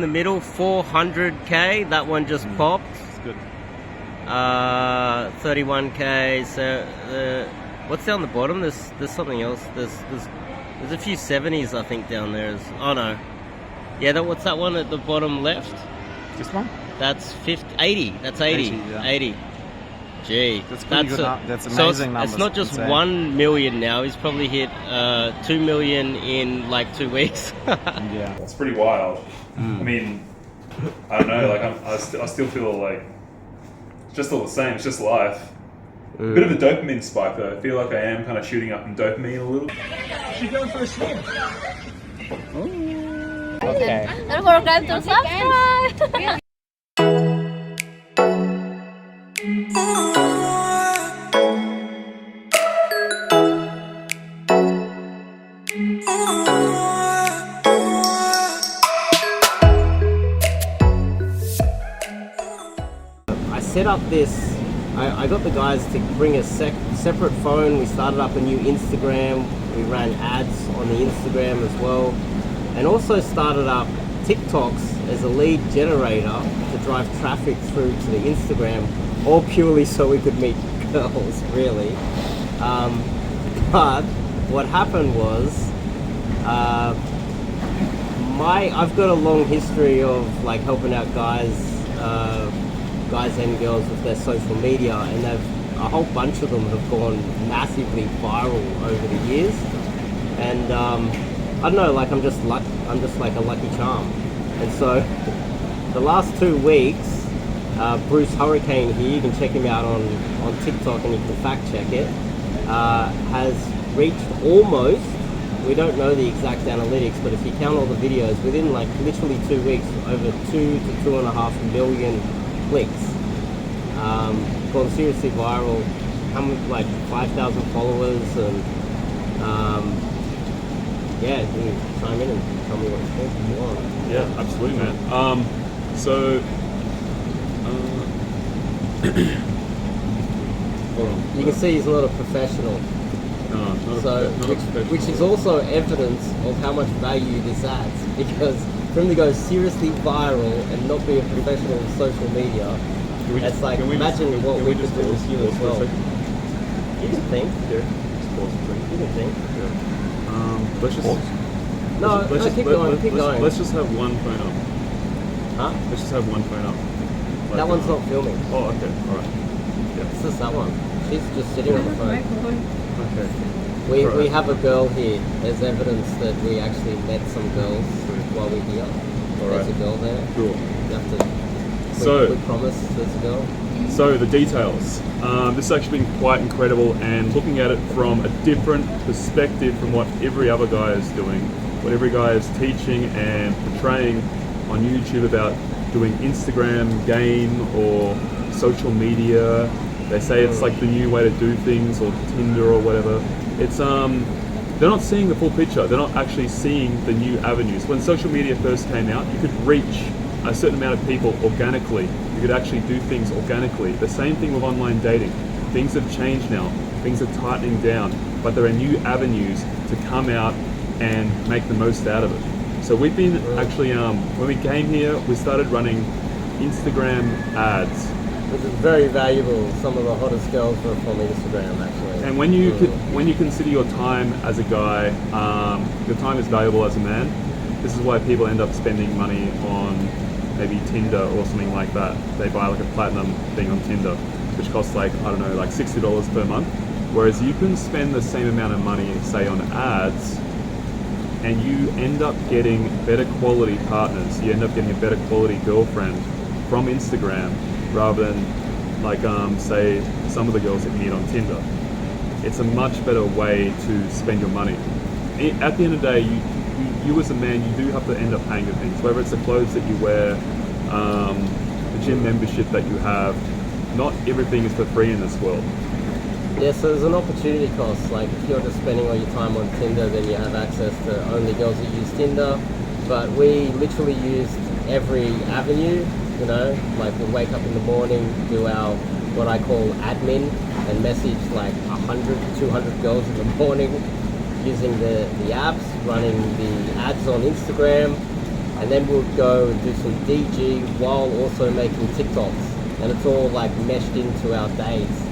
in the middle, 400k. That one just popped. It's good. 31k. So what's down the bottom? There's something else. There's a few 70s I think down there. Oh no. Yeah, what's that one at the bottom left? This one? That's 80. That's 80. 80, yeah. 80. Gee, that's pretty good. That's amazing so numbers. It's not just insane. 1 million now. He's probably hit 2 million in like 2 weeks. Yeah, It's pretty wild. I mean, I don't know. Like I still feel like it's just all the same. It's just life. A bit of a dopamine spike though. I feel like I am kind of shooting up in dopamine a little. She's going for a swim. Okay. Don't forget to subscribe. I set up this. I got the guys to bring a separate phone. We started up a new Instagram. We ran ads on the Instagram as well, and also started up TikToks as a lead generator to drive traffic through to the Instagram, all purely so we could meet girls, really. But what happened was, I've got a long history of like helping out guys and girls with their social media, and a whole bunch of them have gone massively viral over the years. And I don't know, like I'm just like a lucky charm. And so the last 2 weeks, Bruce Hurricane here, you can check him out on TikTok and you can fact check it, has reached almost, we don't know the exact analytics, but if you count all the videos, within like literally 2 weeks, over 2 to 2.5 million clicks. Gone seriously viral, like 5,000 followers, and yeah, you can chime in and tell me what you think if you want. yeah, absolutely, man. Hold on. You can see he's not a professional, No, not a so professional. which is also evidence of how much value this adds, because for him to go seriously viral and not be a professional in social media, it's like, imagine what we could do with you as well. You can think. Yeah. Just pause for a second. You can think. Yeah. Let's just. Keep going. Let's just have one phone up. Huh? Let's just have one phone up. Like, That one's not filming. Oh, okay. All right. It's just that one. She's just sitting on the phone. Okay. We Alright. have a girl here. There's evidence that we actually met some girls while we're here. Alright. There's a girl there. Cool. You have to. So- we promise there's a girl. So the details. This has actually been quite incredible, and looking at it from a different perspective from what every other guy is doing, what every guy is teaching and portraying on YouTube about doing Instagram game or social media. They say it's like the new way to do things, or Tinder or whatever. It's they're not seeing the full picture. They're not actually seeing the new avenues. When social media first came out, you could reach a certain amount of people organically. You could actually do things organically. The same thing with online dating. Things have changed now. Things are tightening down, but there are new avenues to come out and make the most out of it. So we've been actually, when we came here, we started running Instagram ads. Which is very valuable. Some of the hottest girls are from Instagram, actually. And when you consider your time as a guy, your time is valuable as a man. This is why people end up spending money on maybe Tinder or something like that. They buy like a platinum thing on Tinder, which costs like, I don't know, like $60 per month. Whereas you can spend the same amount of money, say, on ads, and you end up getting better quality partners. You end up getting a better quality girlfriend from Instagram rather than like, say, some of the girls that you meet on Tinder. It's a much better way to spend your money. At the end of the day, you as a man, you do have to end up paying for things, whether it's the clothes that you wear, the gym membership that you have. Not everything is for free in this world. Yeah, so there's an opportunity cost. Like if you're just spending all your time on Tinder, then you have access to only girls that use Tinder. But we literally used every avenue, you know, like we wake up in the morning, do our, what I call admin, and message like 100 to 200 girls in the morning using the apps, running the ads on Instagram, and then we'll go and do some DG while also making TikToks, and it's all like meshed into our days.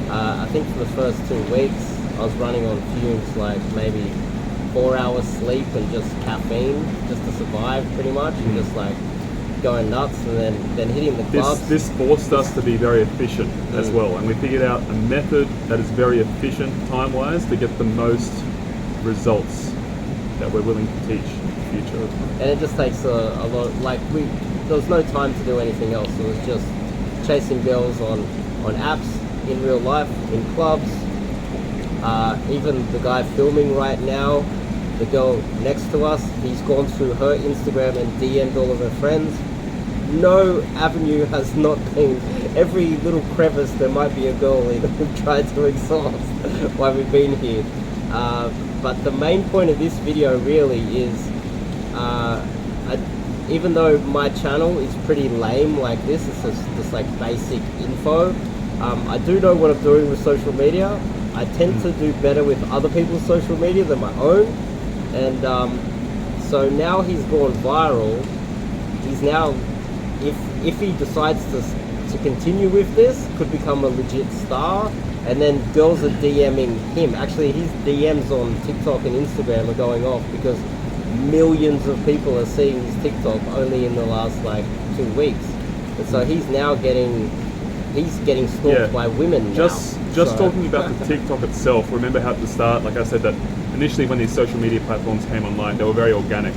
I think for the first 2 weeks, I was running on fumes, like maybe 4 hours sleep and just caffeine, just to survive pretty much, and just like going nuts, and then hitting the clubs. This forced us to be very efficient as well, and we figured out a method that is very efficient time-wise to get the most results that we're willing to teach in the future. And it just takes a lot, like there was no time to do anything else. It was just chasing girls on apps, in real life, in clubs. Even the guy filming right now, the girl next to us, he's gone through her Instagram and DM'd all of her friends. No avenue has not been, every little crevice there might be a girl in who tried to exhaust while we've been here. But the main point of this video really is, even though my channel is pretty lame like this, it's just like basic info, I do know what I'm doing with social media. I tend to do better with other people's social media than my own. And so now he's gone viral. He's now, if he decides to continue with this, could become a legit star. And then girls are DMing him. Actually, his DMs on TikTok and Instagram are going off because millions of people are seeing his TikTok only in the last like 2 weeks. And so he's now getting stalked by women now. Just talking about the TikTok itself, remember how at the start, like I said, that initially when these social media platforms came online, they were very organic.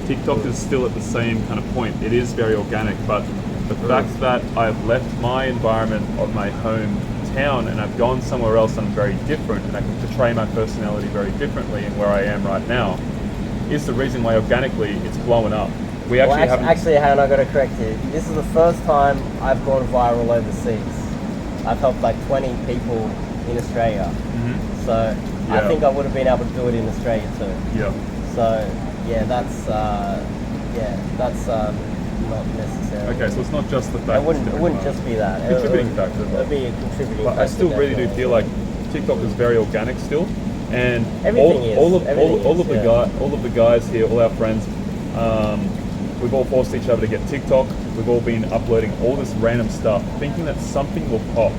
TikTok is still at the same kind of point. It is very organic, but the fact that I've left my environment of my hometown and I've gone somewhere else and I'm very different, and I can portray my personality very differently in where I am right now, is the reason why organically it's blowing up. We actually haven't... Actually, Han, I got to correct you. This is the first time I've gone viral overseas. I've helped like 20 people in Australia. So I think I would have been able to do it in Australia too. Yeah. So yeah, that's not necessary. Okay, so it's not just the fact. It wouldn't just be that. Contributing factor. It would be a contributing factor. I still really do feel like TikTok is very organic still, and Everything all is. of the guys here, all our friends, we've all forced each other to get TikTok. We've all been uploading all this random stuff, thinking that something will pop.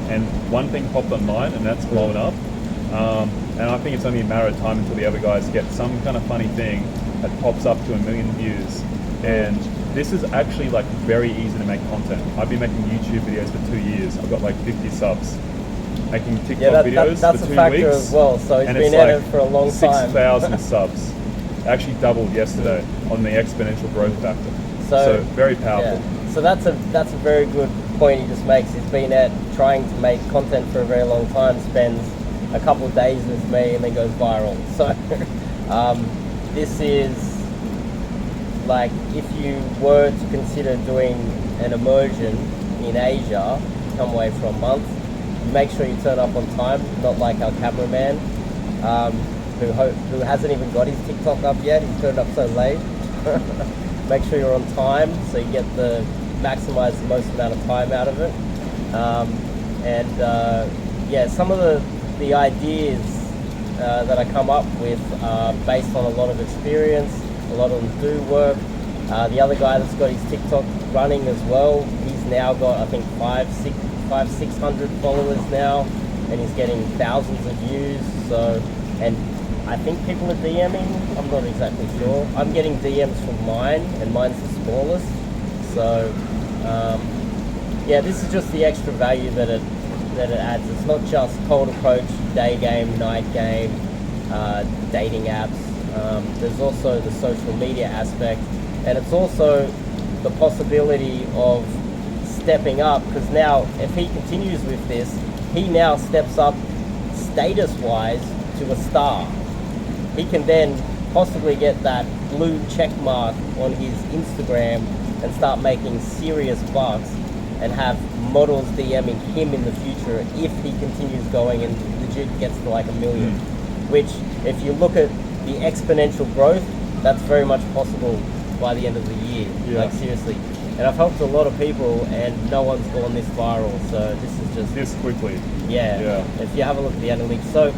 And one thing popped on mine, and that's blown up. And I think it's only a matter of time until the other guys get some kind of funny thing that pops up to 1 million views. And this is actually like very easy to make content. I've been making YouTube videos for 2 years. I've got like 50 subs. Making TikTok videos that's for 2 a factor weeks. as well. So he's and been it's at like it for a long time. 6,000 subs. Actually doubled yesterday on the exponential growth factor. So very powerful. Yeah. So that's a very good point he just makes. He's been at trying to make content for a very long time, spends a couple of days with me, and then goes viral. So this is like, if you were to consider doing an immersion in Asia, come away for a month, make sure you turn up on time, not like our cameraman, who hasn't even got his TikTok up yet. He's turned up so late. Make sure you're on time so you get maximize the most amount of time out of it. Some of the ideas that I come up with are based on a lot of experience. A lot of them do work. The other guy that's got his TikTok running as well, he's now got, I think, 600 followers now, and he's getting thousands of views. So, and I think people are DMing, I'm not exactly sure. I'm getting DMs from mine, and mine's the smallest. So, this is just the extra value that it adds. It's not just cold approach, day game, night game, dating apps. There's also the social media aspect, and it's also the possibility of stepping up, because now if he continues with this, he now steps up status-wise to a star. He can then possibly get that blue check mark on his Instagram and start making serious bucks and have models DMing him in the future if he continues going and legit gets to like 1 million. Which, if you look at the exponential growth, that's very much possible by the end of the year. Like, seriously. And I've helped a lot of people and no one's gone this viral, so this is just... This quickly. Yeah. If you have a look at the analytics. So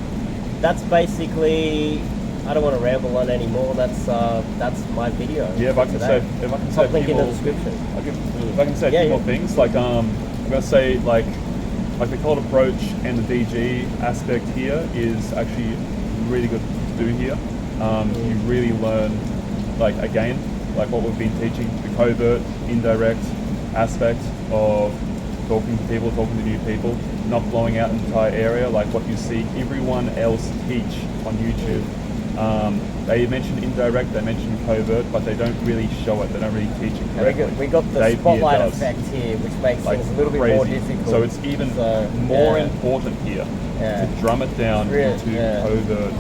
that's basically I don't want to ramble on anymore. That's my video. Yeah, if I can today. say, if I can say Top a link few in the more, description. if I can say a Yeah, few yeah. more things, like I'm gonna say like the cold approach and the DG aspect here is actually really good to do here. You really learn, like again, like what we've been teaching, the covert, indirect aspect of talking to people, talking to new people, not blowing out an entire area like what you see everyone else teach on YouTube. They mention indirect, they mention covert, but they don't really show it. They don't really teach it And correctly. we got the Dave here spotlight does. effect here, which makes Like things a little bit more crazy. difficult. So it's even So, more yeah. important here Yeah. to drum it down Really, into yeah. covert.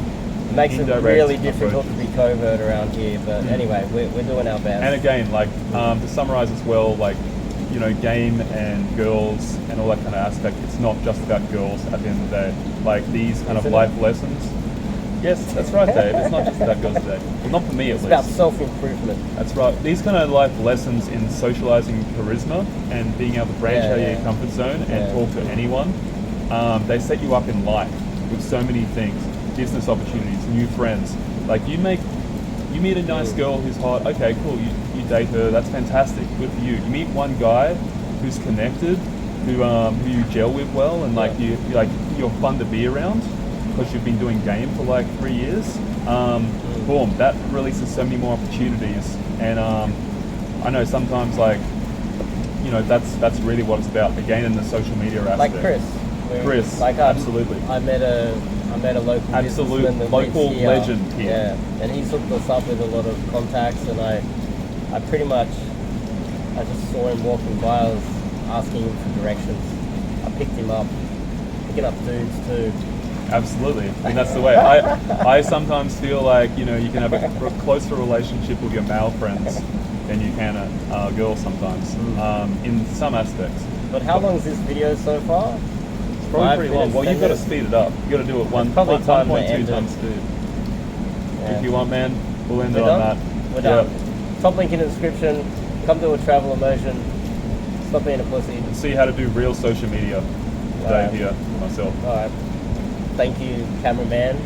It makes it indirect really difficult approaches. to be covert around here. But anyway, we're doing our best. And again, like to summarize as well, like you know, game and girls and all that kind of aspect. It's not just about girls at the end of the day. Like these kind of Isn't it? life lessons. Yes, that's right, Dave. It's not just about girls today. Well, not for me at It's least. about self-improvement. That's right. These kind of life lessons in socializing charisma and being able to branch Yeah, out of yeah. your comfort zone and Yeah. talk to anyone, they set you up in life with so many things, business opportunities, new friends. Like you meet a nice girl who's hot. Okay, cool. You date her. That's fantastic. Good for you. You meet one guy who's connected, who you gel with well, and like you're fun to be around because you've been doing game for like 3 years. Boom, that releases so many more opportunities. And I know sometimes like, you know, that's really what it's about. Again, in the social media aspect. Like Chris. Chris, Like absolutely. I met a local Absolute businessman that local lives here. legend here. Yeah, and he's hooked us up with a lot of contacts, and I pretty much I just saw him walking by. I was asking him for directions. I picked him up, picking up dudes too. Absolutely. I mean, that's the way. I sometimes feel like, you know, you can have a closer relationship with your male friends than you can a girl sometimes, in some aspects. But how long is this video so far? It's probably 5 pretty long. minutes, Well, 10 you've got to minutes? speed it up. You've got to do it Probably time to 1.2 end it. times speed. Yeah. If you want, man, we'll end We're it on done? that. We're Yeah. done. Top link in the description. Come to a travel immersion. Stop being a pussy. And see how to do real social media today Alright. here myself. Alright. Thank you, cameraman.